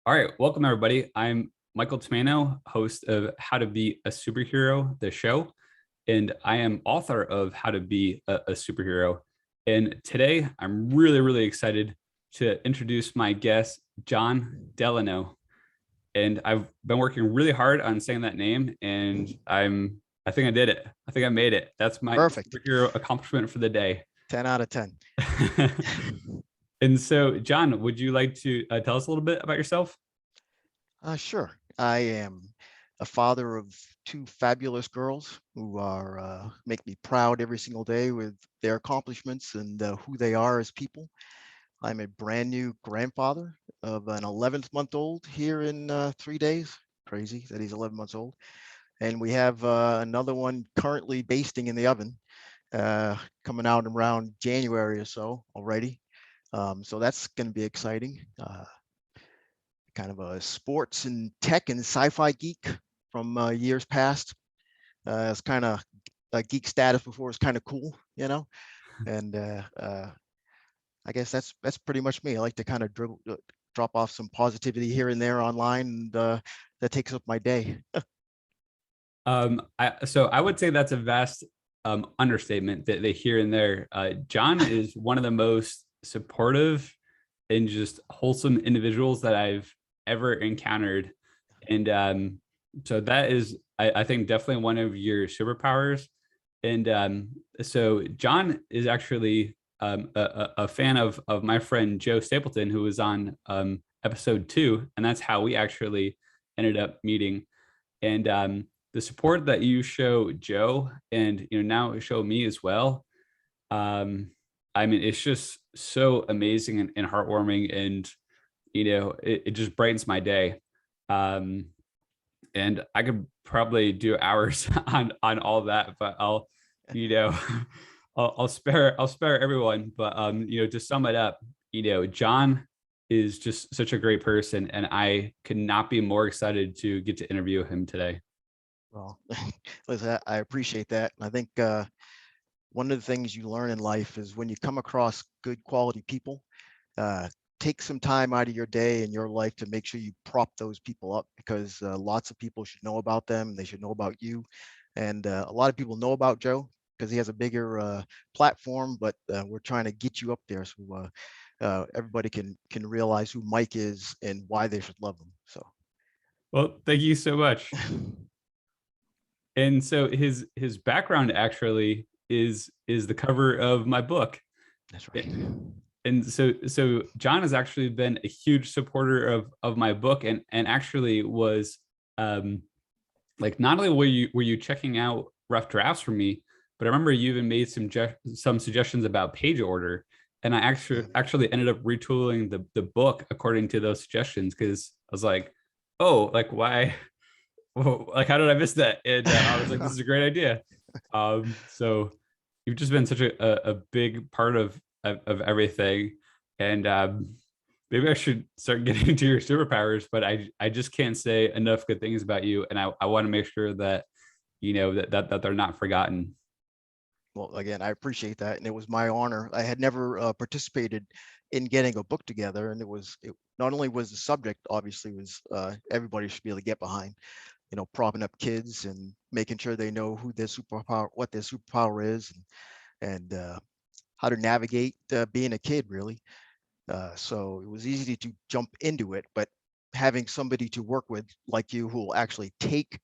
All right, welcome everybody. I'm Michael Tomano, host of How to Be a Superhero, the show, and I am author of How to Be a Superhero. And today I'm really excited to introduce my guest, Jon Delano. And I've been working really hard on saying that name, and I think I did it. I think I made it. That's my Perfect. superhero accomplishment for the day. 10 out of 10. And so, Jon, would you like to tell us a little bit about yourself? Sure. I am a father of two fabulous girls who are make me proud every single day with their accomplishments and who they are as people. I'm a brand new grandfather of an 11th month old here in 3 days. Crazy that he's 11 months old. And we have another one currently basting in the oven, coming out around January or so already. So that's going to be exciting. Kind of a sports and tech and sci-fi geek from years past. It's kind of a geek status before it's kind of cool, you know. And I guess that's pretty much me. I like to kind of drop off some positivity here and there online, and that takes up my day. So I would say that's a vast understatement that they here and there. Jon is one of the most supportive and just wholesome individuals that I've ever encountered. And so that is, I think, definitely one of your superpowers. And so Jon is actually a fan of my friend Joe Stapleton, who was on episode 2, and that's how we actually ended up meeting. And the support that you show Joe, and now show me as well. I mean, it's just so amazing and heartwarming, and it just brightens my day. And I could probably do hours on all that, but I'll you know I'll spare everyone. But to sum it up, Jon is just such a great person, and I could not be more excited to get to interview him today. Well, listen, I appreciate that. And I think one of the things you learn in life is when you come across good quality people, take some time out of your day and your life to make sure you prop those people up, because lots of people should know about them. They should know about you. And a lot of people know about Joe because he has a bigger platform, but we're trying to get you up there so everybody can realize who Mike is and why they should love him. So, well, thank you so much. And so his background actually is the cover of my book. That's right. And so Jon has actually been a huge supporter of my book, and actually was like, not only were you checking out rough drafts for me, but I remember you even made some suggestions about page order, and I actually ended up retooling the book according to those suggestions, because I was like, oh, like, why? Like, how did I miss that? And I was like, this is a great idea. So you've just been such a big part of everything. And maybe I should start getting into your superpowers, but I just can't say enough good things about you. And I want to make sure that, that they're not forgotten. Well, again, I appreciate that, and it was my honor. I had never participated in getting a book together, and it not only was the subject, obviously, was everybody should be able to get behind, propping up kids and making sure they know who their superpower, what their superpower is, and how to navigate being a kid, really. So it was easy to jump into it, but having somebody to work with like you who will actually take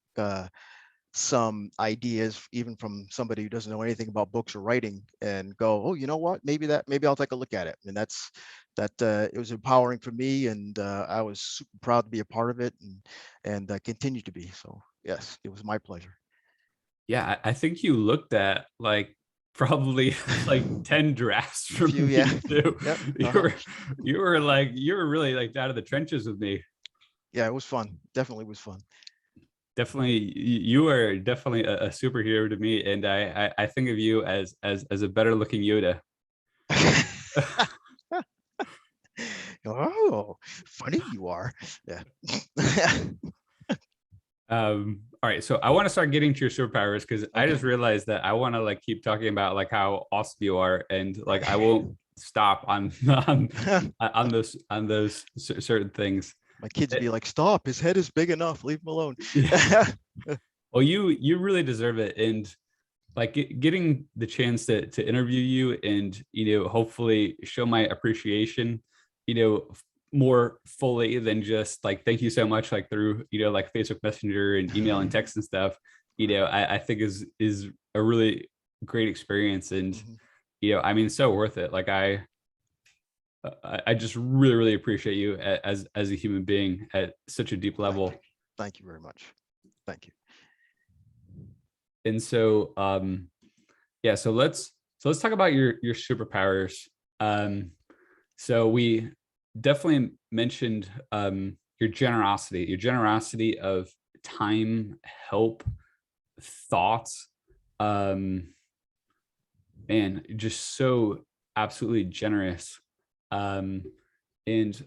some ideas, even from somebody who doesn't know anything about books or writing, and go, oh, you know what, maybe I'll take a look at it. And it was empowering for me, and I was super proud to be a part of it, and continue to be. So yes, it was my pleasure. Yeah, I think you looked at like probably like 10 drafts A from few, me yeah. too. Yep. You were really like out of the trenches with me. Yeah, it was fun. Definitely was fun. Definitely, you are definitely a superhero to me, and I think of you as a better looking Yoda. Oh, funny you are. Yeah. All right, so I want to start getting to your superpowers, because I Okay. just realized that I want to like keep talking about like how awesome you are, and like I won't stop on on those certain things. My kids be like, stop, his head is big enough, leave him alone. Yeah. Well, you really deserve it, and like getting the chance to interview you and hopefully show my appreciation, more fully than just like thank you so much like through like Facebook Messenger and email and text and stuff. I think is a really great experience, and Mhm. I mean, so worth it. Like I just really really appreciate you as a human being at such a deep Thank level. you. Thank you very much. Thank you. And so yeah, so let's talk about your superpowers. um so we definitely mentioned your generosity of time, help, thoughts, um and just so absolutely generous, um and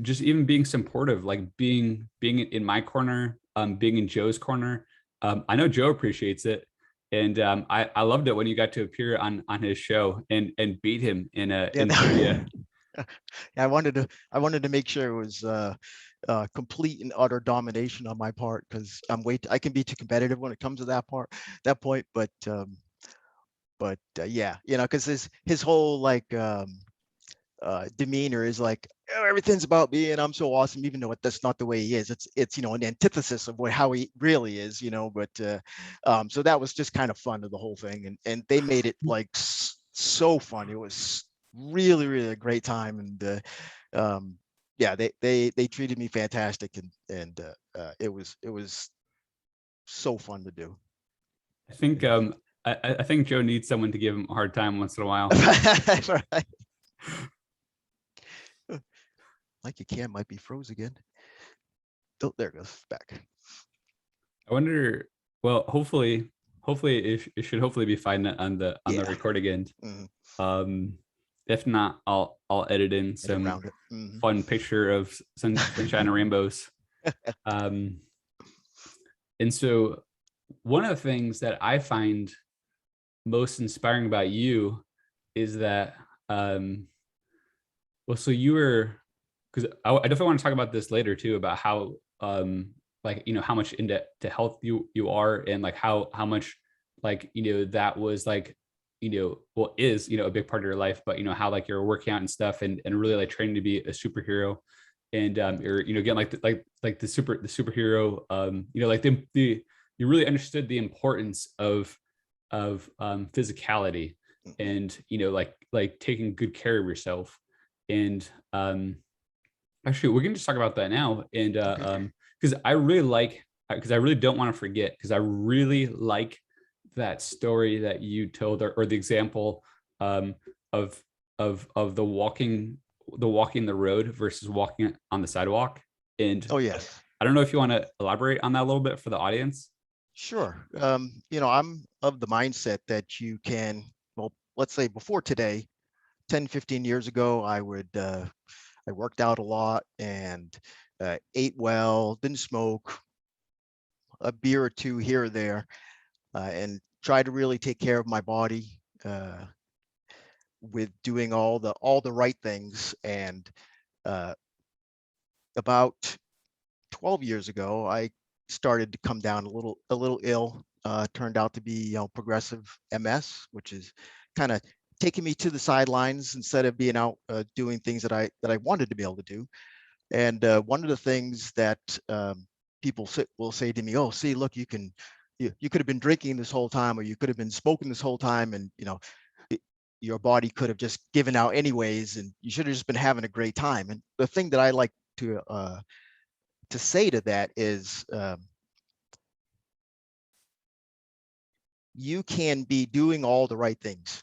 just even being supportive, like being in my corner, being in Joe's corner. I know Joe appreciates it, and I loved it when you got to appear on his show and beat him Yeah, in trivia. I wanted to make sure it was complete and utter domination on my part, because I can be too competitive when it comes to that point. But yeah, because his whole like demeanor is like, oh, everything's about me and I'm so awesome, even though that's not the way he is. It's an antithesis of how he really is. But so that was just kind of fun of the whole thing, and they made it like so fun. It was really really a great time, and yeah, they treated me fantastic, and it was so fun to do. I think Yeah. I think Joe needs someone to give him a hard time once in a while. Right. Like your can might be froze again. Oh, there it goes back. I wonder. Well, hopefully it should hopefully be fine on the Yeah. recording end. Mhm. Um, if not, I'll edit in Get some around it. Mhm. fun picture of sunshine and rainbows. Um, and so one of the things that I find most inspiring about you is that well, so you were, because I definitely want to talk about this later too, about how like how much into health you are, and like how much like that was like well is a big part of your life, but how like you're working out and stuff, and really like training to be a superhero, and you're getting like the superhero, like the you really understood the importance of physicality, Mhm. and like taking good care of yourself. And actually we can just talk about that now, and Okay. because I really like, because I really don't want to forget, because I really like that story that you told, or the example um of of the walking the road versus walking on the sidewalk. And Oh yes. I don't know if you want to elaborate on that a little bit for the audience. Sure. I'm of the mindset that you can, well, let's say before today, 10, 15 years ago, I worked out a lot and ate well, didn't smoke, a beer or two here or there, and tried to really take care of my body with doing all the right things. And uh, about 12 years ago, I started to come down a little ill. Turned out to be progressive MS, which is kind of taking me to the sidelines instead of being out doing things that I wanted to be able to do. And one of the things that people will say to me, "Oh, see, look, you could have been drinking this whole time, or you could have been smoking this whole time, and it, your body could have just given out anyways, and you should have just been having a great time." And the thing that I like to say to that is, you can be doing all the right things,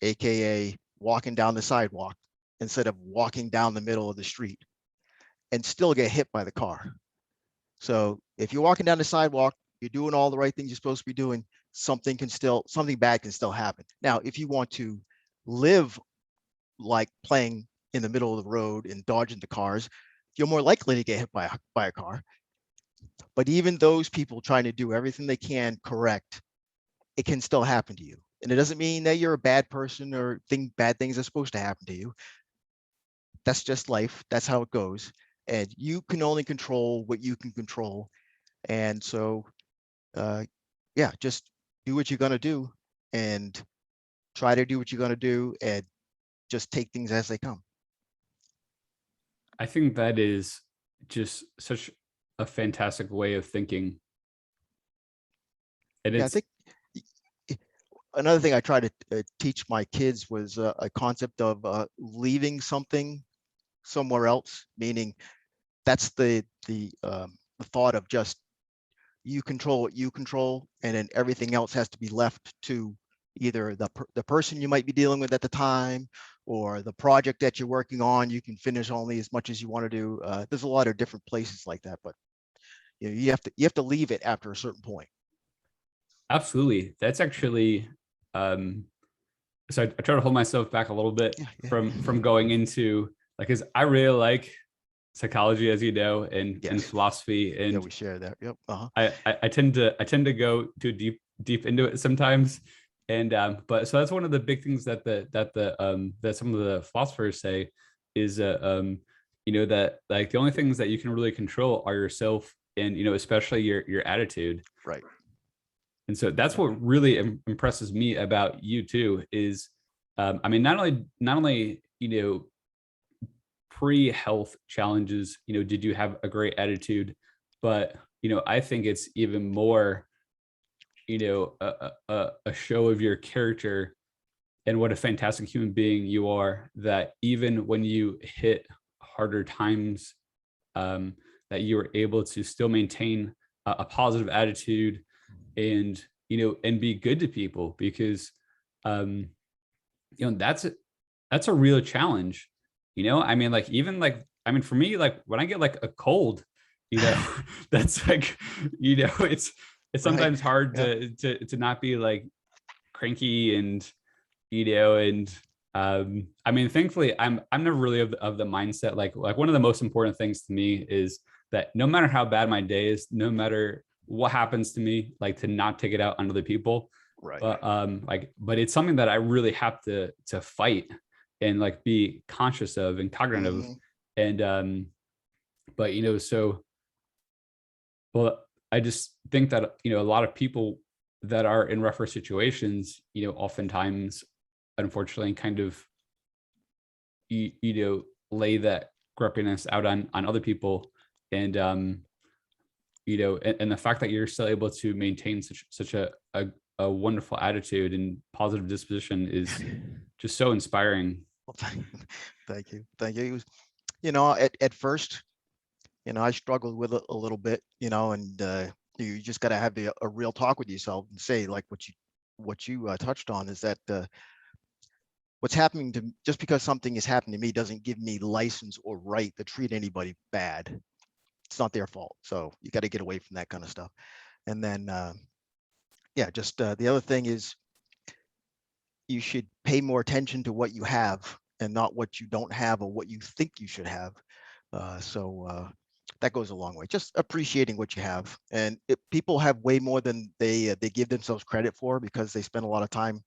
aka walking down the sidewalk instead of walking down the middle of the street, and still get hit by the car. So if you're walking down the sidewalk, you're doing all the right things you're supposed to be doing, something bad can still happen. Now, if you want to live like playing in the middle of the road and dodging the cars, you're more likely to get hit by a car. But even those people trying to do everything they can correct, it can still happen to you. And it doesn't mean that you're a bad person or bad things are supposed to happen to you. That's just life. That's how it goes. and you can only control what you can control. And so, yeah, just do what you're going to do, and try to do what you're going to do, and just take things as they come. I think that is just such a fantastic way of thinking. And Yeah, I it's think another thing I try to teach my kids was a concept of leaving something somewhere else, meaning that's the thought of just you control what you control, and then everything else has to be left to either the person you might be dealing with at the time, or the project that you're working on. You can finish only as much as you want to do. There's a lot of different places like that, but you have to leave it after a certain point. absolutely, that's actually, um, so I try to hold myself back a little bit Yeah, yeah. from going into like, because I really like psychology, as you know, and Yes. philosophy, Yeah, and we share that. Yep. Uh-huh. I tend to go too deep into it sometimes. And but so that's one of the big things that that some of the philosophers say is that like the only things that you can really control are yourself, and especially your attitude. Right. And so that's Yep. what really impresses me about you too is, I mean, not only pre-health challenges, did you have a great attitude, but I think it's even more, a show of your character and what a fantastic human being you are, that even when you hit harder times, um, that you were able to still maintain a positive attitude, and and be good to people, because um that's a real challenge. I mean, like, even like, I mean, for me, like when I get like a cold, that's like, it's Right. sometimes hard Yeah. to not be like cranky, and I mean, thankfully I'm never really of the mindset, like one of the most important things to me is that no matter how bad my day is, no matter what happens to me, like, to not take it out on other people. Right. But it's something that I really have to fight and like be conscious of and cognitive. Hmm. And but so, well, I just think that a lot of people that are in rougher situations, oftentimes, unfortunately, kind of lay that grumpiness out on other people. And and the fact that you're still able to maintain such a wonderful attitude and positive disposition is just so inspiring. Well, thank you. Thank you. It was, at first, I struggled with it a little bit, and you just got to have a real talk with yourself and say, like, what you touched on is that what's happening to just because something is happening to me doesn't give me license or right to treat anybody bad. It's not their fault. So you got to get away from that kind of stuff. And then, yeah, just the other thing is you should pay more attention to what you have and not what you don't have or what you think you should have. So that goes a long way. Just appreciating what you have, and people have way more than they give themselves credit for, because they spend a lot of time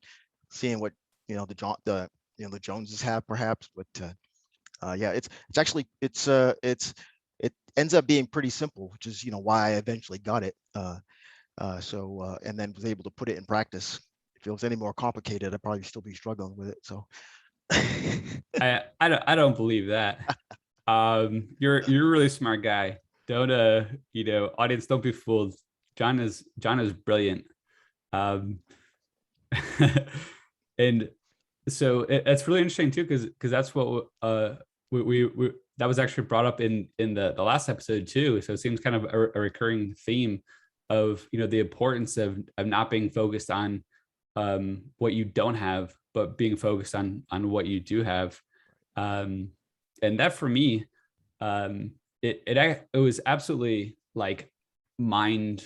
seeing what the Joneses have, perhaps. But yeah, it's actually it ends up being pretty simple, which is why I eventually got it. And then was able to put it in practice. If it was any more complicated, I'd probably still be struggling with it. So I don't believe that. You're a really smart guy. Don't audience, don't be fooled. John is brilliant. Um, and so it's really interesting too, because that's what we that was actually brought up in the last episode too. So it seems kind of a recurring theme of the importance of not being focused on what you don't have, but being focused on what you do have. um and that for me, it was absolutely like mind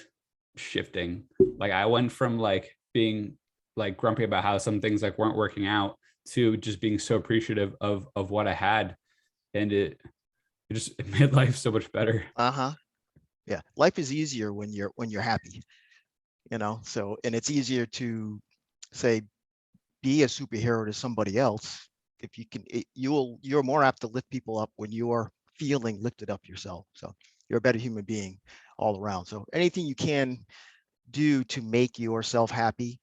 shifting. Like, I went from like being like grumpy about how some things like weren't working out, to just being so appreciative of what I had. And it just it made life so much better. uh-huh. Yeah, life is easier when you're happy, so, and it's easier to say be a superhero to somebody else if you can. You're more apt to lift people up when you're feeling lifted up yourself. So you're a better human being all around. So anything you can do to make yourself happy,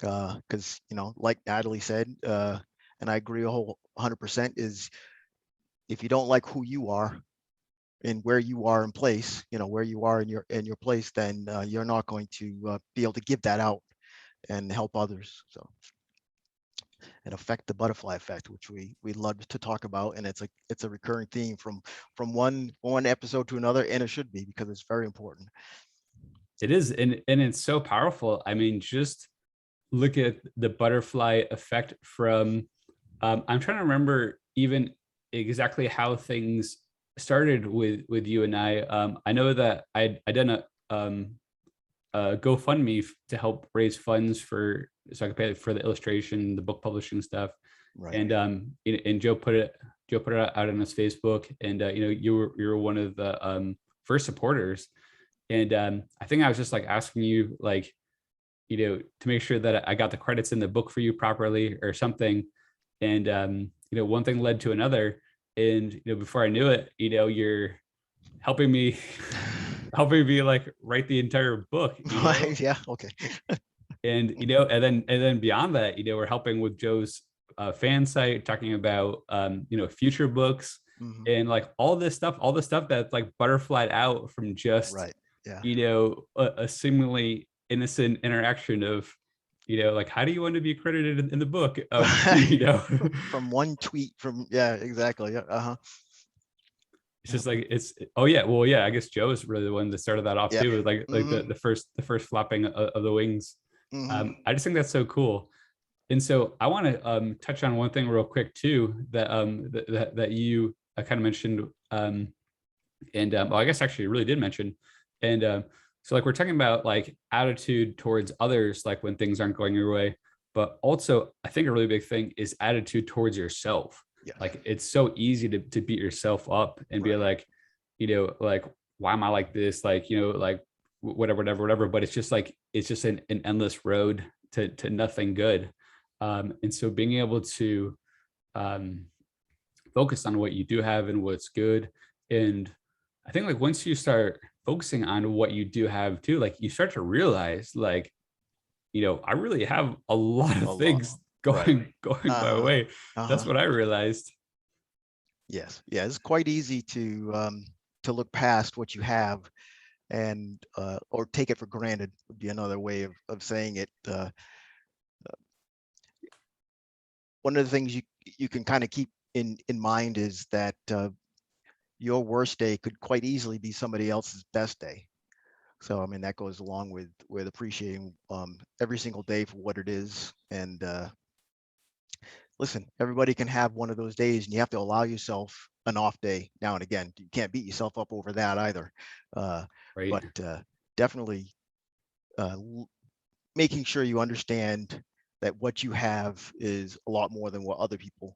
because like Natalie said, and I agree a whole 100%, is if you don't like who you are and where you are in place, where you are in your place, then you're not going to be able to give that out and help others. So and affect the butterfly effect, which we love to talk about, and it's a recurring theme from one episode to another, and it should be, because it's very important. It is, and it's so powerful. I mean, just look at the butterfly effect from I'm trying to remember even exactly how things started with you and I know that I done a GoFundMe to help raise funds so I could pay for the illustration, the book publishing stuff. Right. And Joe put it out on his Facebook, and you were one of the first supporters. And I think I was just like asking you, like, to make sure that I got the credits in the book for you properly or something. And one thing led to another, and before I knew it, you're helping me like write the entire book. Yeah. Okay. And and then beyond that, we're helping with Joe's fan site, talking about future books, Mm-hmm. and like all the stuff that's like butterflied out from just Right. Yeah. a seemingly innocent interaction of like, how do you want to be credited in the book? From one tweet, yeah, exactly. Yeah. Uh-huh. It's just like, oh yeah, well, yeah, I guess Joe is really the one that started that off, Yeah. too, like Mm-hmm. the first flapping of the wings. Mm-hmm. I just think that's so cool. And so I want to touch on one thing real quick too, that that you kind of mentioned, and well, I guess actually you really did mention. And so like, we're talking about like attitude towards others, like when things aren't going your way, but also I think a really big thing is attitude towards yourself. Yes. Like, it's so easy to beat yourself up and be like, like, why am I like this? Like, like whatever. But it's just like, it's just an endless road to nothing good. And so being able to focus on what you do have and what's good. And I think like once you start focusing on what you do have too, like you start to realize, like, I really have a lot of things going my way. That's what I realized. Yes. Yeah. It's quite easy to look past what you have, and or take it for granted would be another way of saying it. One of the things you can kind of keep in mind is that your worst day could quite easily be somebody else's best day. So I mean, that goes along with appreciating every single day for what it is. And listen, everybody can have one of those days, and you have to allow yourself an off day now and again. You can't beat yourself up over that either. Right. But definitely making sure you understand that what you have is a lot more than what other people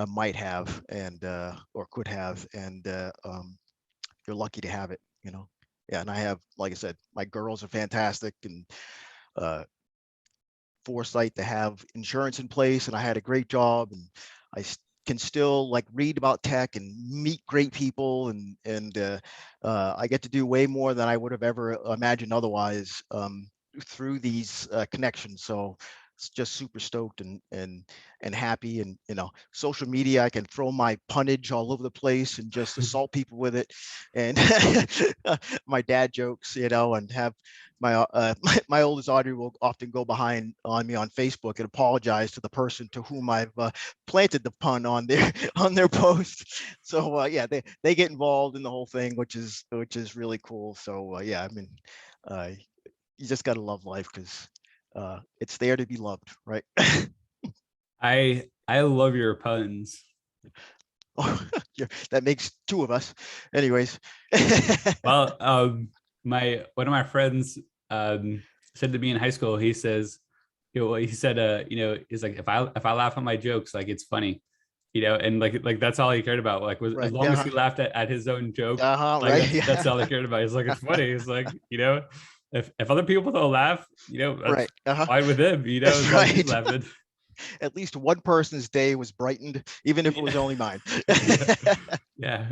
might have, and or could have, and you're lucky to have it. Yeah, and I have, like I said, my girls are fantastic, and foresight to have insurance in place, and I had a great job, and I can still like read about tech and meet great people, and I get to do way more than I would have ever imagined otherwise through these connections. So it's just super stoked and happy. And social media, I can throw my punnage all over the place and just assault people with it, and my dad jokes, and have my oldest Audrey will often go behind on me on Facebook and apologize to the person to whom I've planted the pun on their post. So yeah, they get involved in the whole thing, which is really cool. So yeah, I mean, you just gotta love life, because it's there to be loved, right? I love your puns. That makes two of us, anyways. Well, one of my friends said to me in high school, he says, he said, he's like, if I laugh at my jokes, like, it's funny, and like that's all he cared about. Like, was, Right. as long as he laughed at his own joke, like, Right. that's all he cared about. He's like, it's funny. He's like, if other people don't laugh, that's right. fine with him, That's as long as he's laughing. At least one person's day was brightened, even if it was only mine. Yeah.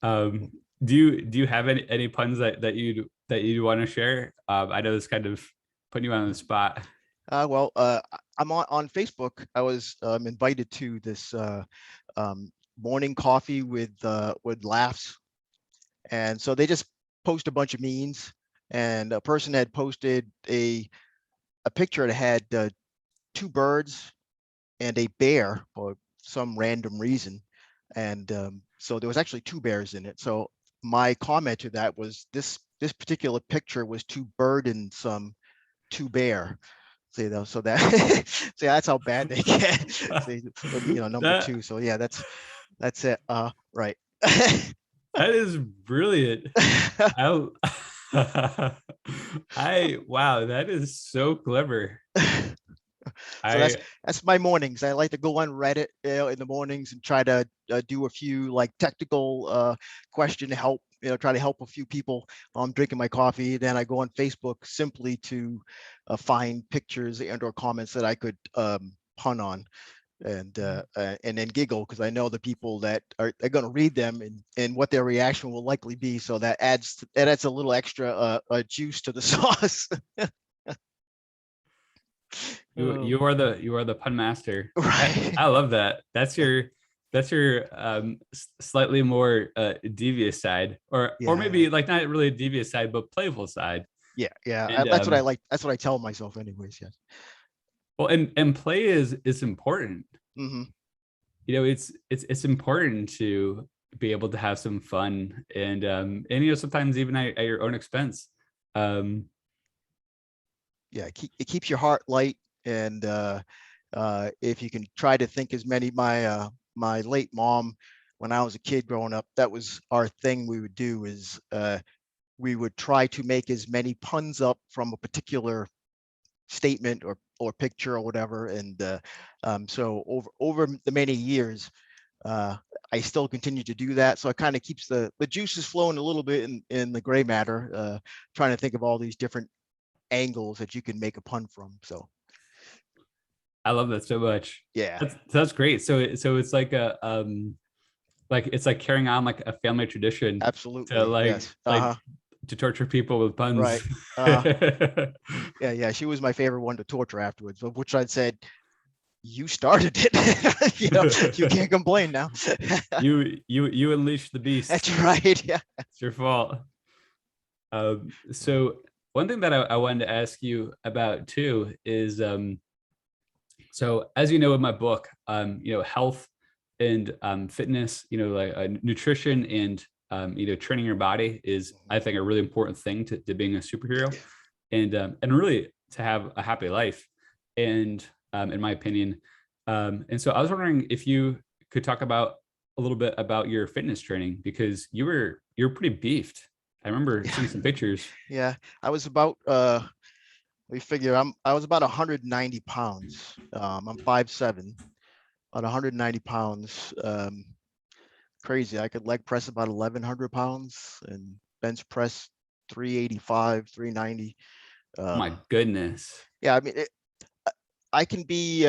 Um, do you have any puns that you want to share? I know this kind of putting you on the spot. Well, I'm on Facebook. I was invited to this um, morning coffee with laughs, and so they just post a bunch of memes. And a person had posted a picture that had two birds and a bear for some random reason, and so there was actually two bears in it. So my comment to that was this particular picture was too burdensome to bear. See though, so that see that's how bad they get. See, number That two. So yeah, that's it. Right. that is brilliant. I I wow, that is so clever. So I that's my mornings. I like to go on Reddit, in the mornings and try to do a few like technical question help. Try to help a few people while I'm drinking my coffee. Then I go on Facebook simply to find pictures and/or comments that I could pun on, and then giggle because I know the people that are going to read them and what their reaction will likely be. So that adds a little extra juice to the sauce. you Oh, you are the pun master. I right. love that. That's your slightly more devious side, or Yeah. maybe like not really a devious side, but playful side. Yeah, yeah. And That's what I like. That's what I tell myself, anyways. Yes. well, and play is important. Hmm. It's important to be able to have some fun and sometimes even at your own expense. Um, Yeah, it keeps your heart light, and if you can try to think as many. My late mom, when I was a kid growing up, that was our thing. We would do is we would try to make as many puns up from a particular statement or picture or whatever, and so over the many years, uh, I still continue to do that. So it kind of keeps the juices flowing a little bit in the gray matter, trying to think of all these different angles that you can make a pun from. So I love that so much. yeah, That's great. So it's like it's like carrying on like a family tradition to absolutely. like Yes. like Uh-huh. to torture people with puns. Right. Uh yeah, yeah. She was my favorite one to torture afterwards, of which I'd said, you started it. You can't complain now. you unleash the beast. That's right. Yeah. It's your fault. So one thing that I wanted to ask you about too is so as you know in my book, health and fitness, like nutrition and training your body is, I think, a really important thing to being a superhero, Yeah. and really to have a happy life. And in my opinion, and so I was wondering if you could talk about a little bit about your fitness training because you're pretty beefed. I remember Yeah. seeing some pictures. Yeah. I was about we figure I was about 190 pounds. I'm 5'7", about 190 pounds. Crazy. I could leg press about 1,100 pounds and bench press 385, 390. Oh my Um, goodness. yeah, I mean, I can be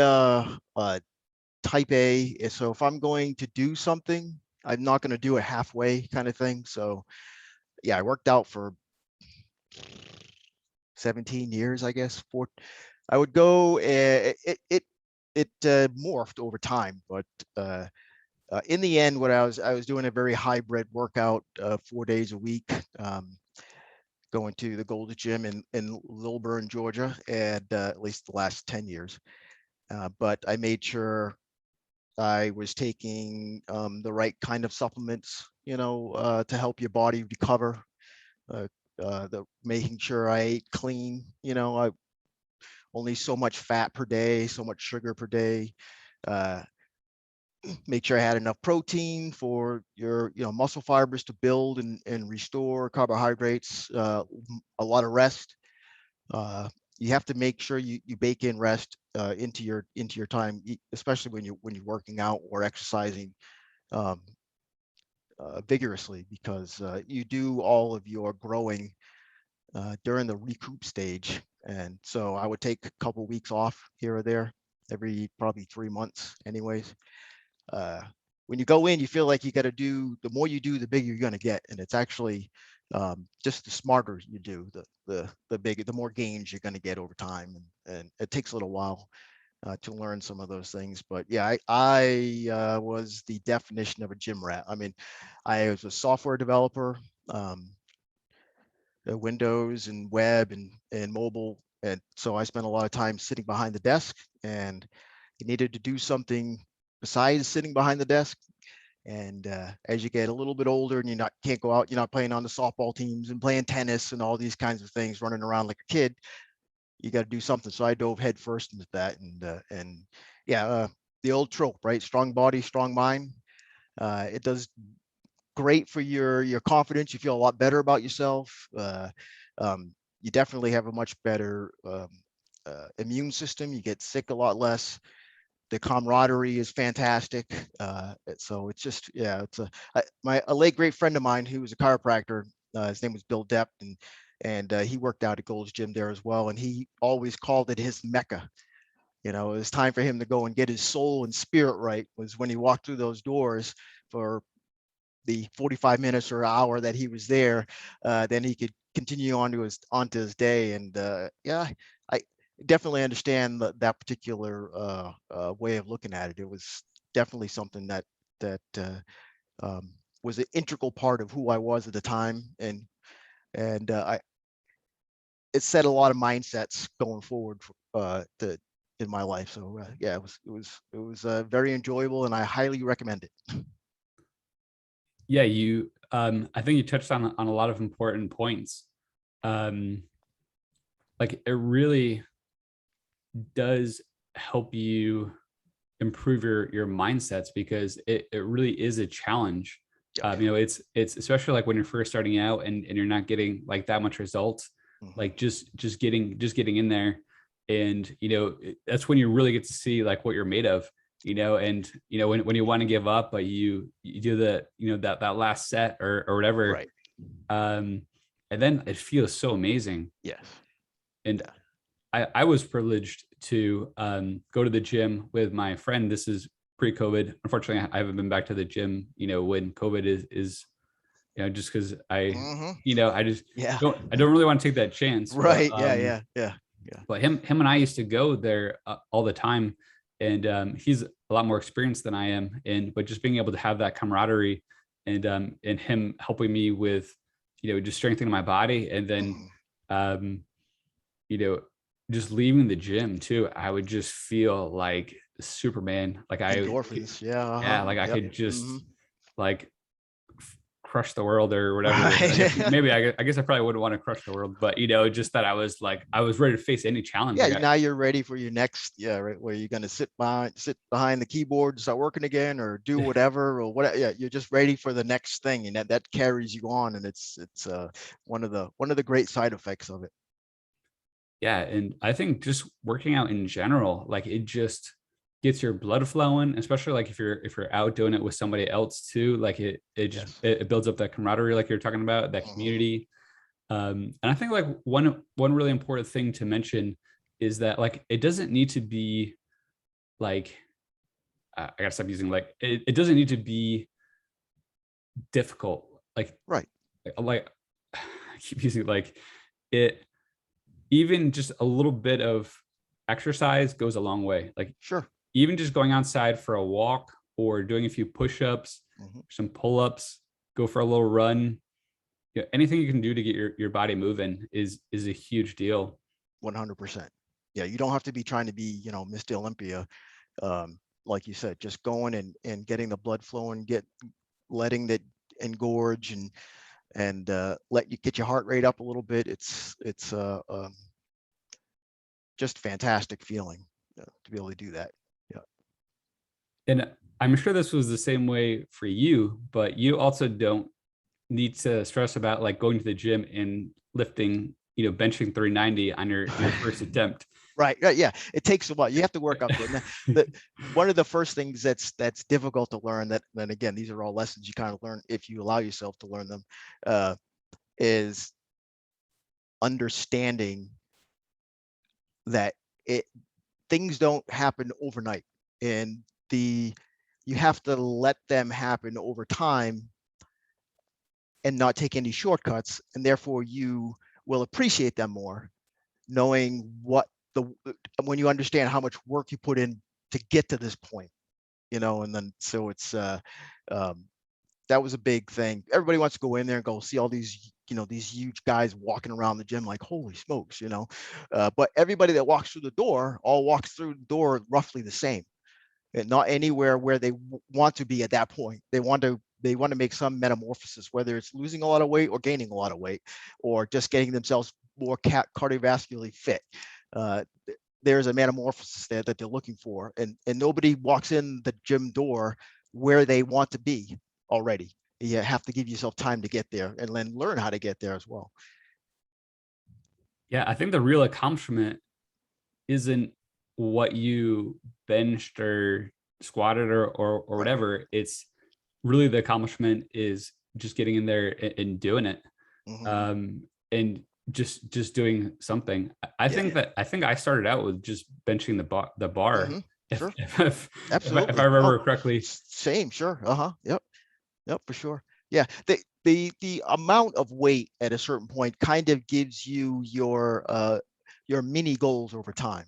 type A. So if I'm going to do something, I'm not going to do it halfway kind of thing. So yeah, I worked out for 17 years, I guess. I would go. It morphed over time, but uh, in the end, what I was doing a very hybrid workout, 4 days a week. Going to the Gold's Gym in Lilburn, Georgia, and at least the last 10 years. But I made sure I was taking the right kind of supplements, to help your body recover. Uh, the making sure I ate clean. I only so much fat per day, so much sugar per day. Uh, make sure I had enough protein for your muscle fibers to build and restore, carbohydrates, a lot of rest. Uh, you have to make sure you bake in rest into your time, especially when you're working out or exercising um, vigorously, because you do all of your growing during the recoup stage. And so I would take a couple weeks off here or there every probably 3 months anyways. Uh, when you go in, you feel like you got to do, the more you do, the bigger you're going to get. And it's actually just the smarter you do, the bigger, the more gains you're going to get over time. And it takes a little while to learn some of those things. But yeah, I was the definition of a gym rat. I mean, I was a software developer, Windows and web and mobile. And so I spent a lot of time sitting behind the desk, and you needed to do something besides sitting behind the desk. And as you get a little bit older and can't go out, you're not playing on the softball teams and playing tennis and all these kinds of things, running around like a kid, you got to do something. So I dove headfirst into that. And yeah, the old trope, right? Strong body, strong mind. It does great for your confidence. You feel a lot better about yourself. You definitely have a much better immune system. You get sick a lot less. The camaraderie is fantastic. So it's just, yeah, it's a late great friend of mine who was a chiropractor. His name was Bill Depp, and he worked out at Gold's Gym there as well. And he always called it his Mecca. It was time for him to go and get his soul and spirit right, was when he walked through those doors for the 45 minutes or hour that he was there. Then he could continue onto his day. And yeah, I definitely understand that particular way of looking at it. It was definitely something that was an integral part of who I was at the time. And it set a lot of mindsets going forward in my life. So yeah, it was very enjoyable, and I highly recommend it. Yeah, I think you touched on a lot of important points. Like it really does help you improve your mindsets, because it really is a challenge. Yeah, yeah. It's especially like when you're first starting out and you're not getting like that much results, Mhm. like just getting in there. And that's when you really get to see like what you're made of. And when you want to give up, but you do the that last set or whatever, Right. um and then it feels so amazing. Yes. And Yeah. I was privileged to go to the gym with my friend. This is pre-COVID. Unfortunately, I haven't been back to the gym, when COVID is just because Hmm. I just Yeah. don't really want to take that chance. But Right. Yeah. Yeah. Yeah. Yeah. him and I used to go there all the time, and he's a lot more experienced than I am. And but just being able to have that camaraderie, and him helping me with just strengthening my body, and then Mhm. um, you know just leaving the gym too, I would just feel like Superman. Like Endorphins. Yeah. yeah, Uh-huh. like I Yep. could just Hmm. like crush the world or whatever. I guess Right. maybe I guess I probably wouldn't want to crush the world, but just that I was ready to face any challenge. Yeah. Like Now you're ready for your next. Yeah. Right. Where you're gonna sit behind the keyboard, and start working again, or do whatever, or whatever. Yeah. You're just ready for the next thing, and that carries you on, and it's one of the great side effects of it. yeah, and I think just working out in general, like it just gets your blood flowing, especially like if you're out doing it with somebody else too. Like Yes. it builds up that camaraderie, like you're talking about, that Hmm. community. And I think like one really important thing to mention is that like it doesn't need to be like I gotta stop using like it doesn't need to be difficult. Right. Like I keep using like it, even just a little bit of exercise goes a long way. Like Sure. even just going outside for a walk or doing a few push-ups, Hmm. some pull-ups, go for a little run. Anything you can do to get your body moving is a huge deal. 100%. Yeah. You don't have to be trying to be, Mr. Olympia. Like you said, just going and getting the blood flowing, letting it engorge, and let you get your heart rate up a little bit. It's just fantastic feeling to be able to do that. Yeah. And I'm sure this was the same way for you, but you also don't need to stress about like going to the gym and lifting, benching 390 on your first attempt. Right. Yeah. It takes a while. You have to work up to it. And one of the first things that's difficult to learn, that then again, these are all lessons you kind of learn if you allow yourself to learn them, uh, is understanding that things don't happen overnight. And the you have to let them happen over time and not take any shortcuts, and therefore you will appreciate them more, knowing what the when you understand how much work you put in to get to this point, and then so it's um, that was a big thing. Everybody wants to go in there and go see all these, these huge guys walking around the gym like, holy smokes, but everybody that walks through the door all walks through the door roughly the same, and not anywhere where they want to be at that point. They want to make some metamorphosis, whether it's losing a lot of weight or gaining a lot of weight, or just getting themselves more cardiovascularly fit. Uh, there's a metamorphosis there that they're looking for, and nobody walks in the gym door where they want to be already. You have to give yourself time to get there, and then learn how to get there as well. Yeah, I think the real accomplishment isn't what you benched or squatted or Right. whatever. It's really the accomplishment is just getting in there and doing it. And just doing something. I think I started out with just benching the bar. Sure. If Absolutely. I remember correctly. Same, sure. Yep, for sure. Yeah, the amount of weight at a certain point kind of gives you your mini goals over time.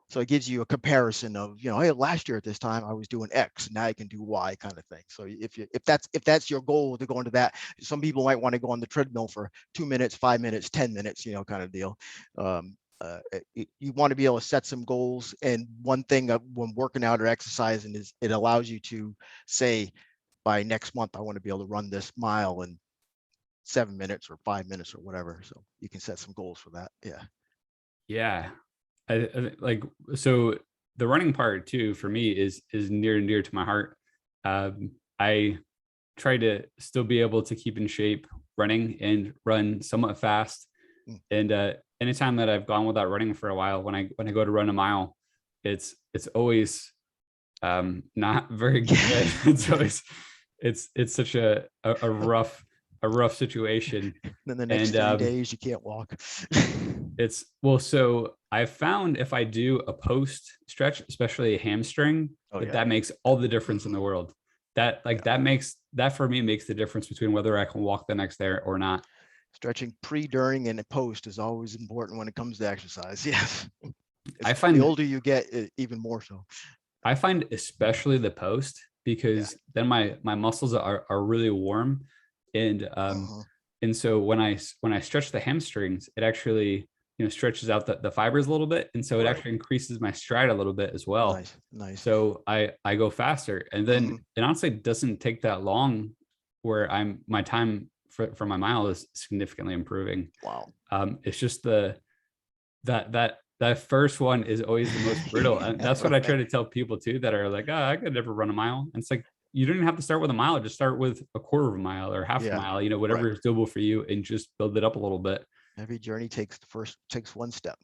So it gives you a comparison of, hey, last year at this time I was doing X, now I can do Y, kind of thing. So if that's your goal to go into that, some people might want to go on the treadmill for 2 minutes, 5 minutes, 10 minutes, kind of deal. You want to be able to set some goals. And one thing when working out or exercising is it allows you to say, by next month, I want to be able to run this mile in 7 minutes or 5 minutes or whatever. So you can set some goals for that. Yeah. Yeah. Like, so the running part too, for me is near and dear to my heart. I try to still be able to keep in shape running and run somewhat fast. And anytime that I've gone without running for a while, when I go to run a mile, it's always not very good. It's always it's such a rough situation. Then the next 3 days you can't walk. It's so I found if I do a post stretch, especially a hamstring, that makes all the difference in the world. That for me makes the difference between whether I can walk the next day or not. Stretching pre, during, and post is always important when it comes to exercise. Yes. I find the older you get, even more so. I find especially the post, because then my muscles are really warm, and and so when I stretch the hamstrings, it actually stretches out the fibers a little bit, and so it actually increases my stride a little bit as well. Nice. So I go faster, and then it honestly doesn't take that long where my time for my mile is significantly improving. Wow. It's just that first one is always the most brittle, and that's what I try to tell people too that are like, I could never run a mile. And it's like, you don't even have to start with a mile. Just start with a quarter of a mile or half a mile, whatever is doable for you, and just build it up a little bit. Every journey takes one step.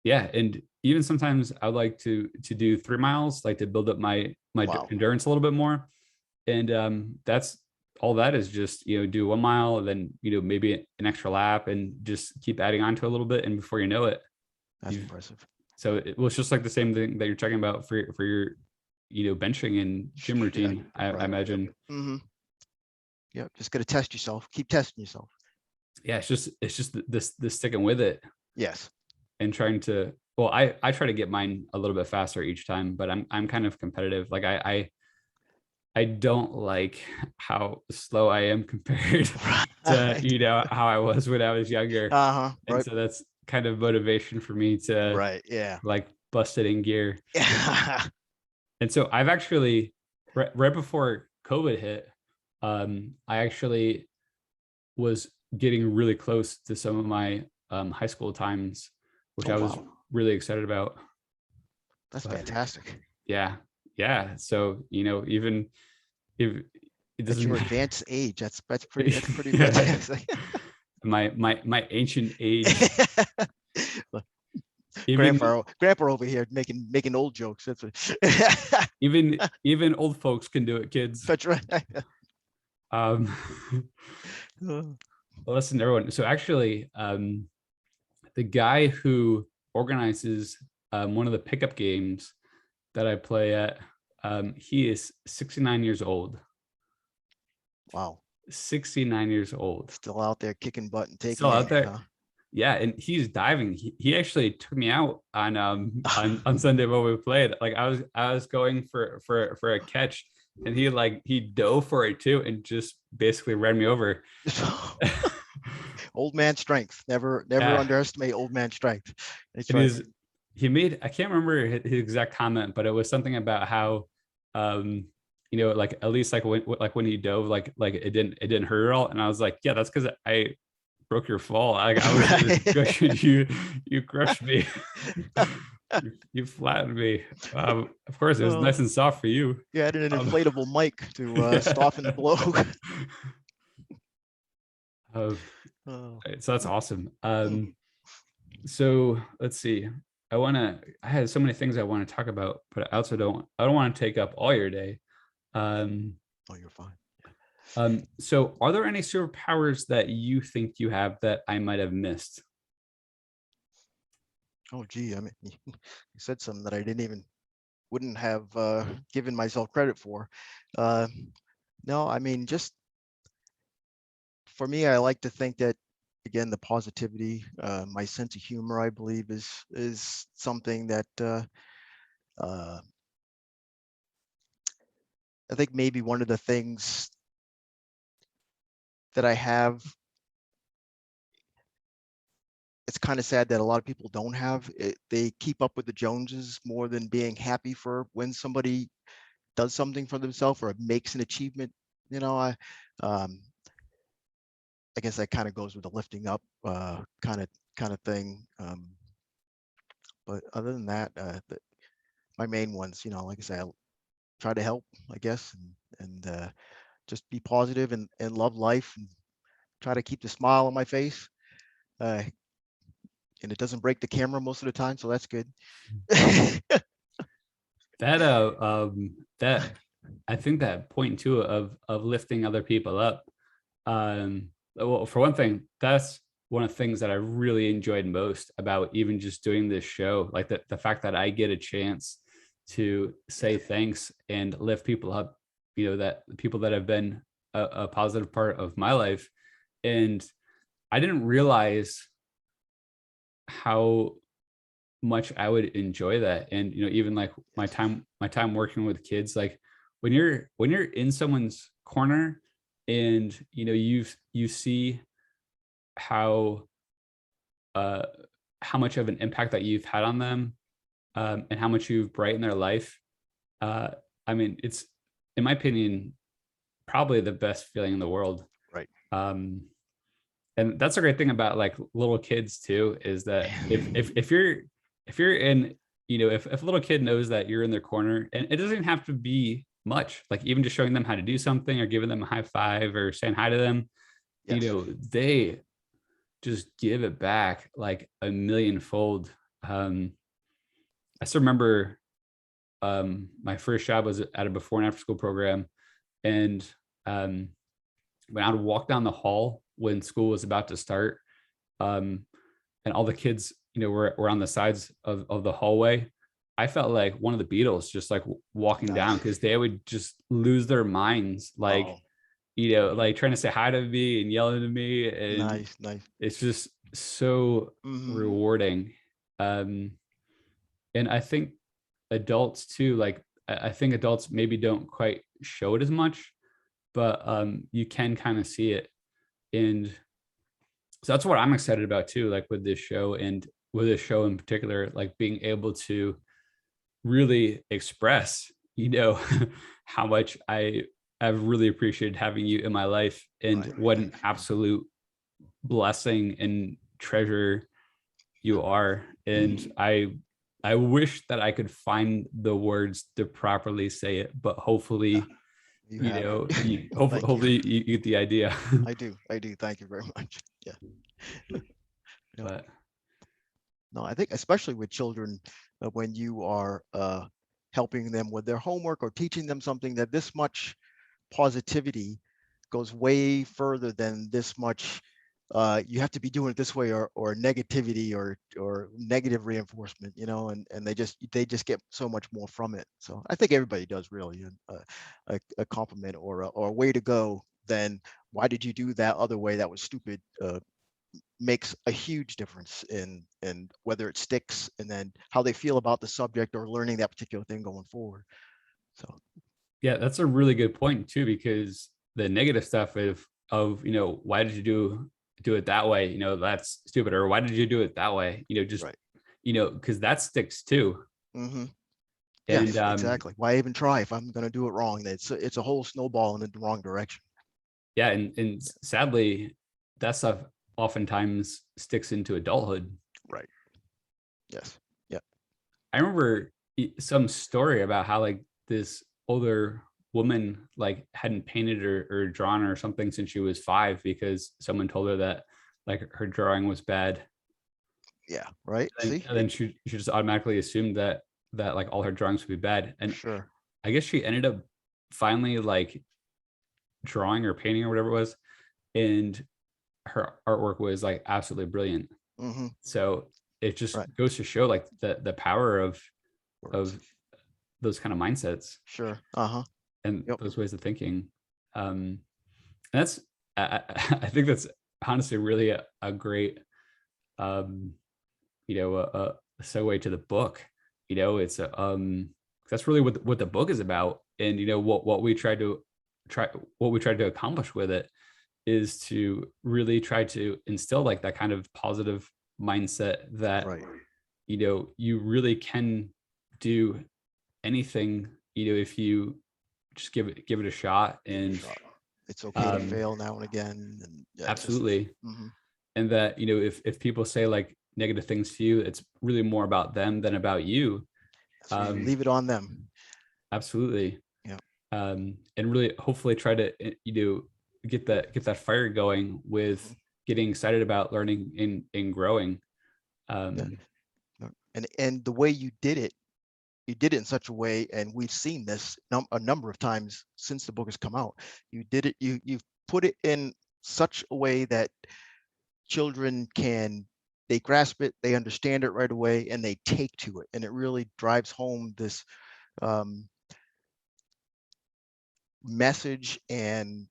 Yeah. And even sometimes I would like to do 3 miles, like to build up my endurance a little bit more. And that's all that is, just, do 1 mile, and then, maybe an extra lap, and just keep adding on to a little bit. And before you know it, that's impressive. So it was just like the same thing that you're talking about for your, benching and gym routine. I imagine. Yeah, just got to test yourself. Keep testing yourself. Yeah, it's just this sticking with it. Yes. And trying to. Well, I try to get mine a little bit faster each time, but I'm kind of competitive. Like I don't like how slow I am compared to how I was when I was younger. And so that's kind of motivation for me to like bust it in gear. And so I've actually right before COVID hit, I actually was getting really close to some of my high school times, which I was really excited about. That's fantastic. Yeah. So even if it doesn't, your advanced age, that's pretty good. my ancient age. Grandpa over here making old jokes. That's what even old folks can do it, kids. That's right. Well, listen, everyone. So actually, the guy who organizes one of the pickup games that I play at, He is 69 years old. Wow. 69 years old. Still out there kicking butt and taking Still out names, there. Yeah, and he's diving. He actually took me out huh? on Sunday when we played. Like I was going for a catch, and he dove for it too, and just basically ran me over. Old man strength. Never Yeah, underestimate old man strength. That's and right. he made, I can't remember his exact comment, but it was something about how um like at least when he dove, like it didn't hurt at all. And I was like, yeah, that's because I broke your fall. I was just Right. crushing you crushed me. You flattened me. Of course, it was nice Oh, and soft for you. you had an Um, inflatable mic to yeah. soften the blow. Uh, Oh. so that's awesome. So let's see. I had so many things I want to talk about, but I don't want to take up all your day. Um, Oh, you're fine. so are there any superpowers that you think you have that I might have missed? Oh, gee, I mean, you said something that I wouldn't have given myself credit for. Uh, no, I mean, just for me, I like to think that again, the positivity, my sense of humor, I believe, is something that uh, I think maybe one of the things that I have. It's kind of sad that a lot of people don't have it. They keep up with the Joneses more than being happy for when somebody does something for themselves or makes an achievement. You know, um, I guess that kind of goes with the lifting up kind of thing. But other than that, my main ones, like I say, I try to help, I guess, and just be positive and love life and try to keep the smile on my face. Uh, and it doesn't break the camera most of the time, so that's good. That I think that point too of lifting other people up. Well, for one thing, that's one of the things that I really enjoyed most about even just doing this show. Like the fact that I get a chance to say thanks and lift people up, that people that have been a positive part of my life. And I didn't realize how much I would enjoy that. And even like Yes. my time working with kids, like when you're in someone's corner and you see how uh how much of an impact that you've had on them, and how much you've brightened their life. uh I mean, it's, in my opinion, probably the best feeling in the world. Right. um and that's a great thing about like little kids too, is that if you're in, if a little kid knows that you're in their corner, and it doesn't have to be much, like even just showing them how to do something or giving them a high five or saying hi to them, Yes. they just give it back like a millionfold. I still remember my first job was at a before and after school program, and um, when I would walk down the hall when school was about to start, um, and all the kids, were on the sides of the hallway, I felt like one of the Beatles just like walking down, Nice. because they would just lose their minds, like, Oh, like trying to say hi to me and yelling at me. And nice, nice. it's just so Hmm. rewarding. Um, and I think adults too, like I think adults maybe don't quite show it as much, but you can kind of see it. And so that's what I'm excited about too, like with this show, and with this show in particular, like being able to really express, how much I've really appreciated having you in my life, and Right. what an Thanks. absolute blessing and treasure you are. And I wish that I could find the words to properly say it, but Yeah, hopefully, you have it. Thank you. hopefully you get the idea. I do. I do. Thank you very much. Yeah. No, But no, I think especially with children, when you are helping them with their homework or teaching them something, that this much positivity goes way further than this much you have to be doing it this way, or negativity, or negative reinforcement, and they just get so much more from it. So I think everybody does really, a compliment or a way to go than why did you do that other way that was stupid, makes a huge difference in whether it sticks, and then how they feel about the subject or learning that particular thing going forward. So Yeah, that's a really good point too, because the negative stuff of why did you do it that way? That's stupid. Or why did you do it that way? Just right. because that sticks too. Hmm. And Yes, exactly. Why even try if I'm going to do it wrong? It's a whole snowball in the wrong direction. yeah, and sadly, that stuff oftentimes sticks into adulthood. Right. Yes. Yeah. I remember some story about how like this older woman like hadn't painted or drawn or something since she was 5 because someone told her that like her drawing was bad. Yeah. Right. See, And then she just automatically assumed that like all her drawings would be bad. And sure. I guess she ended up finally like drawing or painting or whatever it was, and her artwork was like absolutely brilliant. Hmm. So it just Right. goes to show like the power Words. of those kind of mindsets Sure. Uh-huh. and Yep. those ways of thinking. And that's I think that's honestly really a great um, a segue to the book. It's that's really what the book is about, and what we tried to accomplish with it is to really try to instill like that kind of positive mindset that Right. you really can do anything if you just give it a shot. Give it a And shot. It's okay to um fail now and again, and yeah, just. absolutely. Hmm. And that if people say like negative things to you, it's really more about them than about you. So you um leave it on them. Absolutely. Yeah. And really hopefully try to get that fire going with Hmm. getting excited about learning and growing. Yeah. um And the way you did it in such a way, and we've seen this a number of times since the book has come out. You've put it in such a way that children they grasp it, they understand it right away, and they take to it, and it really drives home this um, message and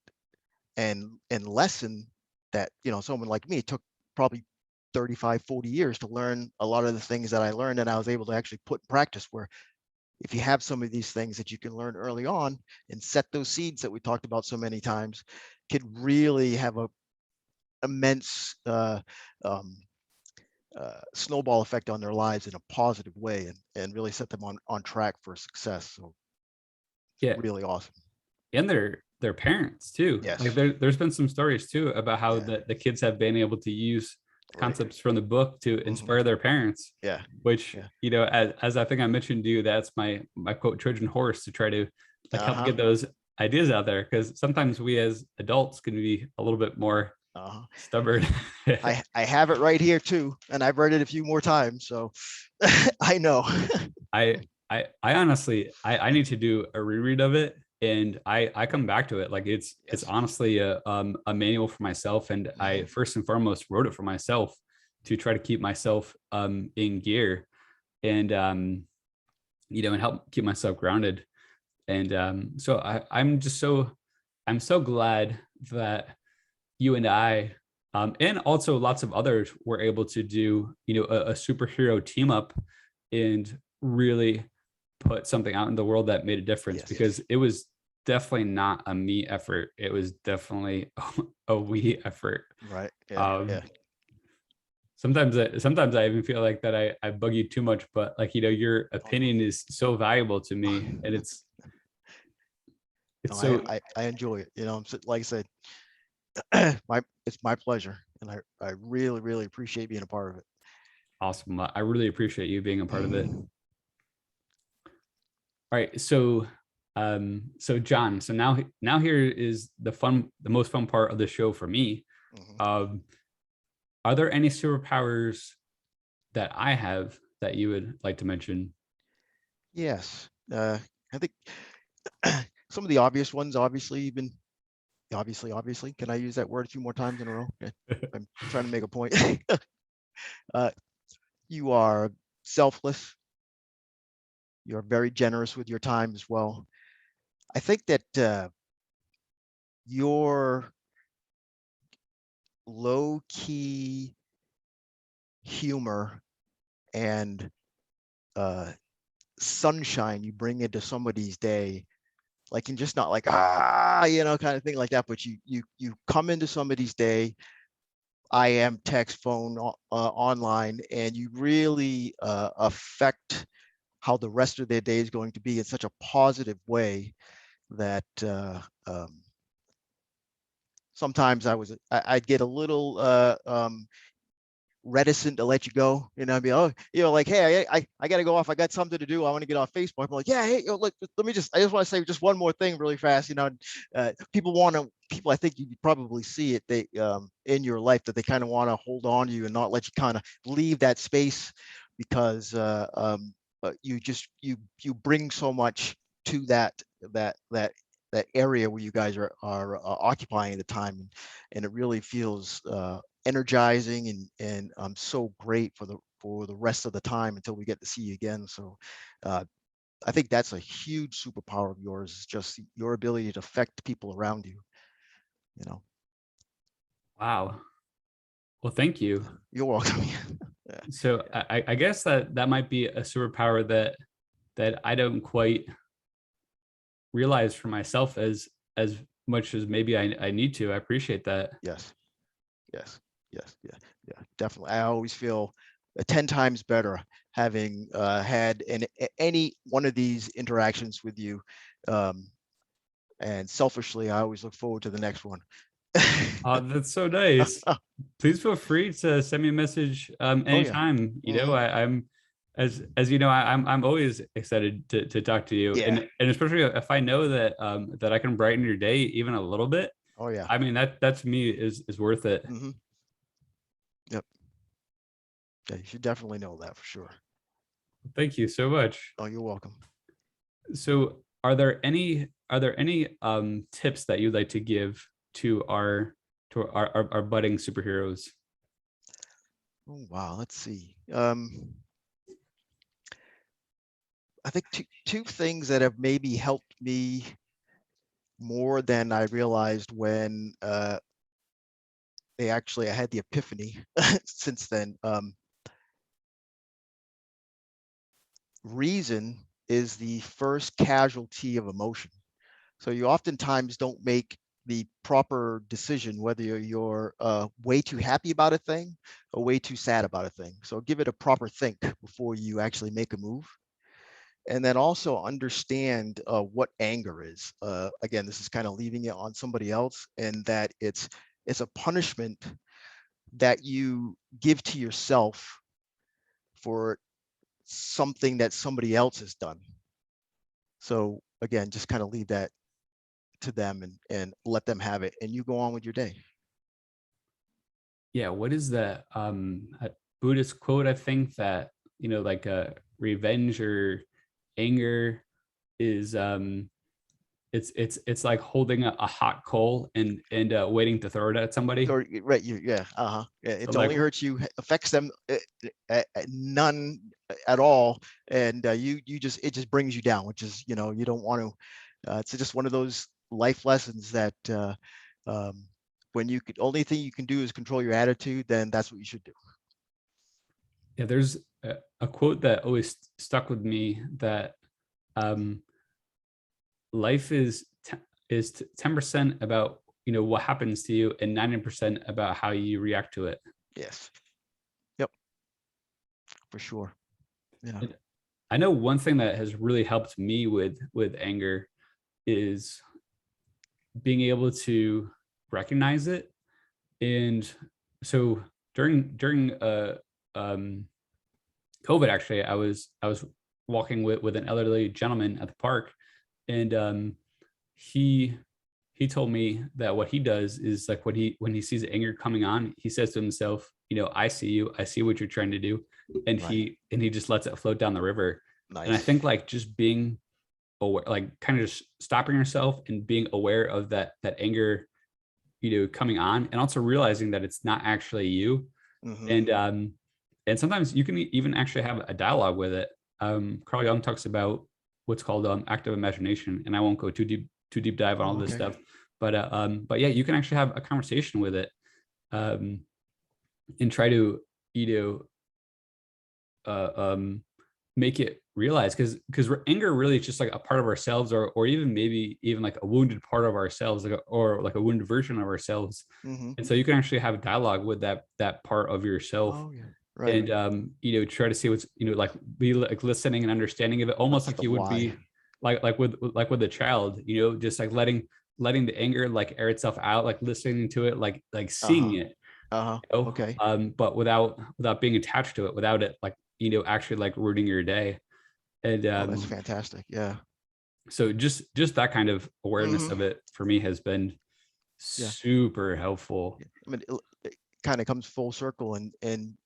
lesson that someone like me took probably 35-40 years to learn a lot of the things that I learned, and I was able to actually put in practice. Where if you have some of these things that you can learn early on and set those seeds that we talked about so many times, could really have a immense um, snowball effect on their lives in a positive way, and really set them on track for success. So it's yeah, really awesome. and their parents too. Like Yes. there's been some stories too about how Yeah. the kids have been able to use Right. concepts from the book to Hmm. inspire their parents, Yeah. which Yeah. as I think I mentioned to you, that's my quote Trojan horse to try to like help Uh-huh. get those ideas out there, because sometimes we as adults can be a little bit more Uh-huh. stubborn. I have it right here too, and I've read it a few more times, so I know. I honestly I need to do a reread of it, and I come back to it like it's Yes. honestly a manual for myself, and I Hmm. first and foremost wrote it for myself to try to keep myself in gear, and and help keep myself grounded. And so I'm so glad that you and I, and also lots of others, were able to do a superhero team up and really put something out in the world that made a difference, Yes. because it was definitely not a me effort. It was definitely a we effort. Right. Yeah. Um, Yeah. sometimes I even feel like that I bug you too much, but like your Oh opinion is so valuable to me, and no. it's No, so I enjoy it. Like I said, it's my pleasure, and I really really appreciate being a part of it. awesome. I really appreciate you being a part of it. Mhm. All right, so John, so now here is the most fun part of the show for me. Mhm. Um, are there any superpowers that I have that you would like to mention? Yes, I think some of the obvious ones, obviously, even Obviously. Can I use that word a few more times in a row? Okay. I'm trying to make a point. uh, you are selfless. You're very generous with your time as well. I think that your low key humor and uh, sunshine you bring into somebody's day, like, and just not like kind of thing like that, but you come into somebody's day, IM, text, phone, online, and you really affect how the rest of their day is going to be in such a positive way that sometimes I'd get a little reticent to let you go. I'd be, like, hey, I got to go off. I got something to do. I want to get off Facebook. I'm like, yeah, hey, look, I just want to say just one more thing really fast. People, I think you probably see it, they in your life, that they kind of want to hold on to you and not let you kind of leave that space, because you bring so much to that area where you guys are occupying at the time, and it really feels energizing and so great for the rest of the time until we get to see you again. So I think that's a huge superpower of yours, is just your ability to affect people around you. Wow. Well, thank you. You're welcome. Yeah. So I guess that might be a superpower that I don't quite realize for myself as much as maybe I need to. I appreciate that. Yes. Yes. Yes. Yeah. Yeah. Definitely. I always feel 10 times better having had any one of these interactions with you. And selfishly, I always look forward to the next one. Oh, that's so nice. Please feel free to send me a message Oh yeah. anytime. I'm as you know, I'm always excited to talk to you, Yeah. and especially if I know that I can brighten your day even a little bit. Oh yeah. I mean, that to me is worth it. Yep. Yeah, you should definitely know that for sure. Thank you so much. Oh, you're welcome. So are there any tips that you'd like to give to our budding superheroes? Oh wow. Let's see. I think two things that have maybe helped me more than I realized when I had the epiphany since then. Reason is the first casualty of emotion. So you oftentimes don't make the proper decision whether you're way too happy about a thing or way too sad about a thing. So give it a proper think before you actually make a move. And then also understand what anger is. Again, this is kind of leaving it on somebody else, and that it's a punishment that you give to yourself for something that somebody else has done. So again, just kind of leave that to them and let them have it, and you go on with your day. Yeah, what is that a Buddhist quote? I think that like revenge or anger is it's like holding a hot coal and waiting to throw it at somebody. So right, yeah, yeah, So it like, only hurts you, affects them none at all, and it just brings you down, which is, you don't want to. It's just one of those life lessons that when only thing you can do is control your attitude, then that's what you should do. yeah, there's a quote that always stuck with me that um life is 10% about what happens to you and 90% about how you react to it. Yes. Yep. For sure. Yeah. And I know one thing that has really helped me with anger is being able to recognize it. And so during um COVID, actually, I was walking with an elderly gentleman at the park, and he told me that what he does is, like, when he sees anger coming on, he says to himself, I see you, I see what you're trying to do, and Right. he just lets it float down the river. And I Nice. think, like, just being aware, like kind of just stopping yourself and being aware of that anger coming on, and also realizing that it's not actually you. Hmm. And sometimes you can even actually have a dialogue with it. Carl Jung talks about what's called active imagination, and I won't go too deep dive on all Oh, this okay. stuff, but yeah, you can actually have a conversation with it, um, and try to you make it realize, because anger really is just like a part of ourselves, or even maybe even like a wounded part of ourselves, or like a wounded version of ourselves. Hmm. And so you can actually have a dialogue with that part of yourself, Oh, yeah. Right. and try to see what's, like be like listening and understanding of it, almost What's like the you would why? be with a child, just like letting the anger like air itself out, like listening to it, like seeing Uh-huh. it, Uh-huh. Okay. but without being attached to it, without it like actually like ruining your day. And Oh, that's fantastic. Yeah. so just that kind of awareness Hmm. of it for me has been Yeah. super helpful. Yeah. I mean, it kind of comes full circle in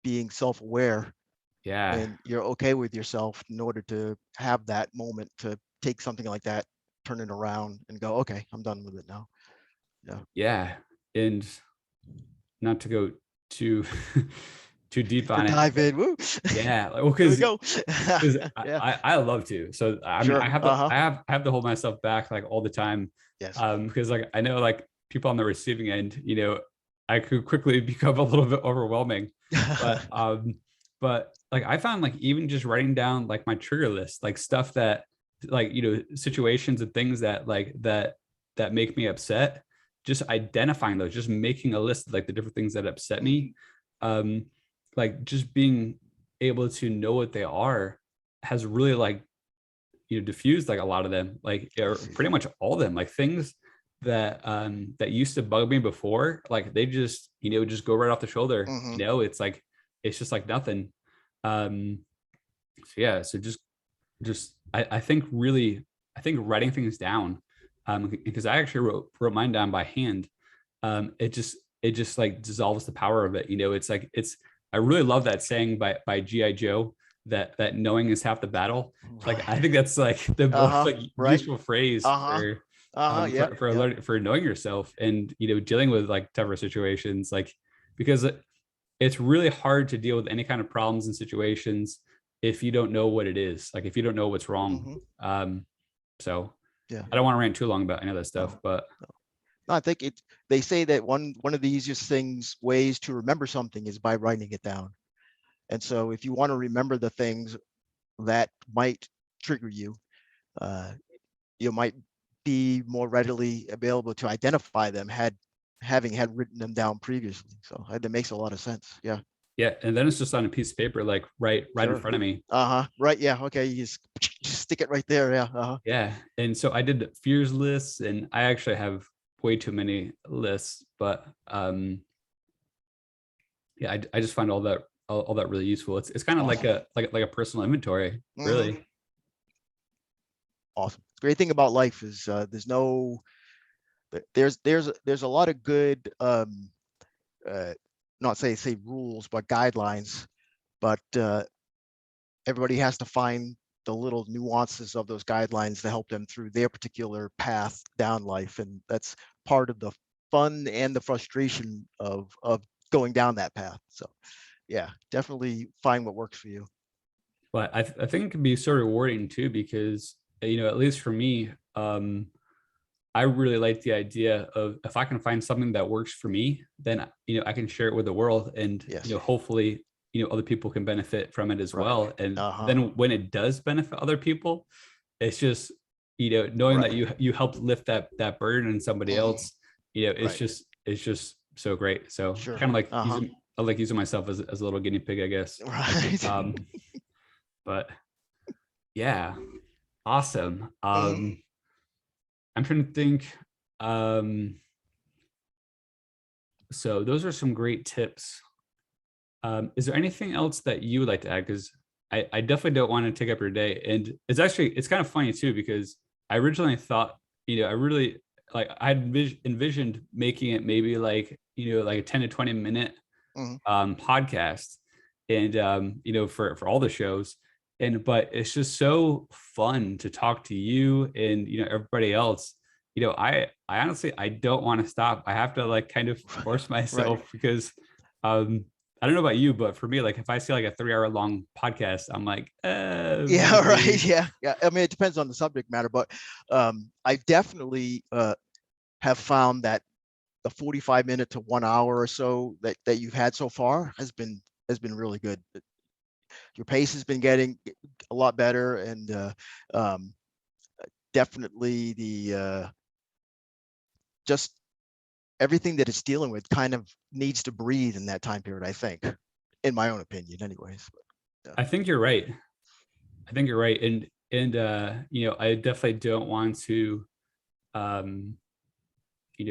being self-aware, Yeah. and you're okay with yourself in order to have that moment to take something like that, turn it around and go, okay, I'm done with it now. Yeah. Yeah. And not to go too too deep To on it, dive in. Woo. yeah, well, Here we because go. Yeah. I love to. So I mean, Sure. Uh-huh. I have to hold myself back like all the time, Yes. because like I know like people on the receiving end, I could quickly become a little bit overwhelming, but like I found like even just writing down like my trigger list, like stuff that like situations and things that that make me upset, just identifying those, just making a list of like the different things that upset Mhm. me, um like just being able to know what they are has really like diffused like a lot of them, like I or see. pretty much all of them, like things that used to bug me before, like they just just go right off the shoulder. Hmm. It's like it's just like nothing. um so yeah, so just I think really, I think writing things down, because I actually wrote mine down by hand. It just like dissolves the power of it. It's like it's I really love that saying by GI Joe, that knowing is half the battle. Like I Right. think that's like the most Uh-huh. like Right. useful phrase Uh-huh. Uh-huh. Yep. for Yep. learning, for knowing yourself, and dealing with like tougher situations, like because it's really hard to deal with any kind of problems and situations if you don't know what it is, like if you don't know what's wrong. Hmm. So Yeah. I don't want to rant too long about any of that stuff, No. but No, I think they say that one of the easiest ways to remember something is by writing it down. And so if you want to remember the things that might trigger you, uh, you might be more readily available to identify them having had written them down previously. So that makes a lot of sense. Yeah. yeah, and then it's just on a piece of paper, like right in Sure. front of me. Uh-huh. Right. Yeah. Okay. You just stick it right there. Yeah. Uh-huh. Yeah, and so I did fears lists, and I actually have way too many lists, but yeah, I just find all that really useful. It's kind of like Awesome. like a personal inventory, Hmm. really. Awesome. The great thing about life is there's no there's a lot of good uh, not say rules, but guidelines. But everybody has to find the little nuances of those guidelines to help them through their particular path down life, and that's part of the fun and the frustration of going down that path. So yeah, definitely find what works for you. But I think it can be so rewarding too, because at least for me, I really like the idea of, if I can find something that works for me, then I can share it with the world, and Yes. hopefully other people can benefit from it as Right. well. And Uh-huh. then when it does benefit other people, it's just knowing that Right. you helped lift that burden in somebody Hmm. else. Right. It's just so great. So Sure. kind of like Uh-huh. I like using myself as a little guinea pig, I guess. Right. But yeah, awesome. Hmm. I'm trying to think. Um, so those are some great tips. Is there anything else that you would like to add? Because I definitely don't want to take up your day. And it's kind of funny too, because I originally thought, I really like I had envisioned making it maybe like, like a 10 to 20 minute Hmm. podcast, and for all the shows. But it's just so fun to talk to you and everybody else, I honestly, I don't want to stop. I have to like kind of force myself because I don't know about you, but for me, like if I see like a 3 hour long podcast, I'm like, Yeah, right. maybe. Yeah. I mean, it depends on the subject matter, but I definitely have found that the 45 minute to 1 hour or so that you've had so far has been really good. Your pace has been getting a lot better, and um, definitely the just everything that it's dealing with kind of needs to breathe in that time period, I think, in my own opinion, anyways. But, I think you're right. I think you're right. And I definitely don't want to um I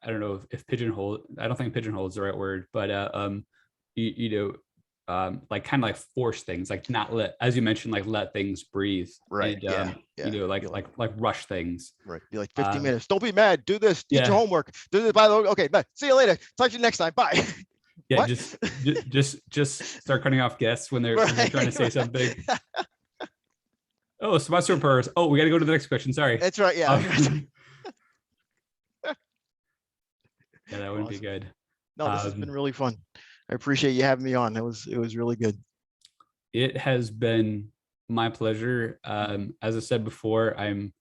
don't know if pigeonhole, I don't think pigeonhole is the right word, but you, you like kind of like force things, like not let, as you mentioned, like let things breathe. right. And Yeah. Yeah. like Be like, rush things. right. Be like 50 Um, minutes. Don't be mad. Do this. Eat your yeah, homework. Do this. By the way. Okay. Bye. See you later. Talk to you next time. Bye. yeah, What? just start cutting off guests when they're trying to Right. say something. Oh, so my superpowers. Oh, we got to go to the next question. Sorry. That's right. Yeah. Um, yeah, that wouldn't be Awesome. good. No, this has been Um, really fun. I appreciate you having me on. It was really good. it has been my pleasure. As I said before, I'm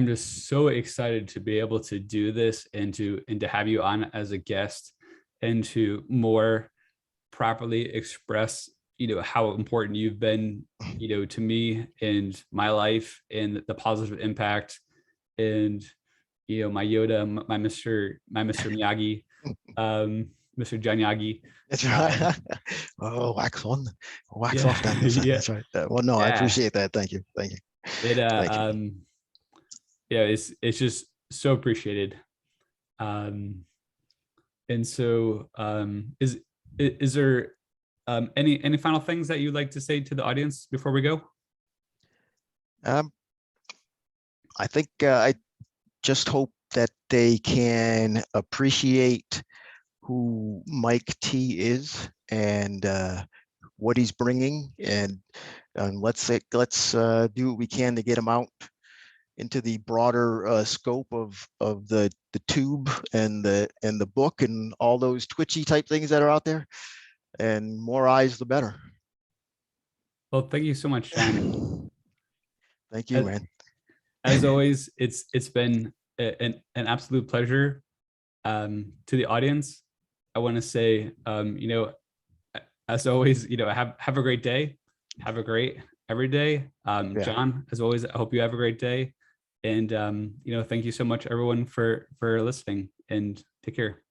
just so excited to be able to do this and to have you on as a guest and to more properly express, how important you've been, to me and my life and the positive impact and, my Yoda, my Mr. Miyagi, um, Mr. John Yagi. That's Um, right. Oh, wax yeah, off then this time. yeah, That's right. Well, no, I yeah. appreciate that. Thank you. Thank you. It Thank you. yeah, it's just so appreciated. Um, and so is there any final things that you'd like to say to the audience before we go? Um, I think I just hope that they can appreciate who Mike T is and what he's bringing, and let's do what we can to get him out into the broader scope of the tube and the book and all those twitchy type things that are out there. And more eyes, the better. Well, thank you so much, John. Thank you, As, man. as always, it's been an absolute pleasure. To the audience, I want to say, as always, have a great day. Have a great every day. Yeah. John, as always, I hope you have a great day. And thank you so much, everyone, for listening, and take care.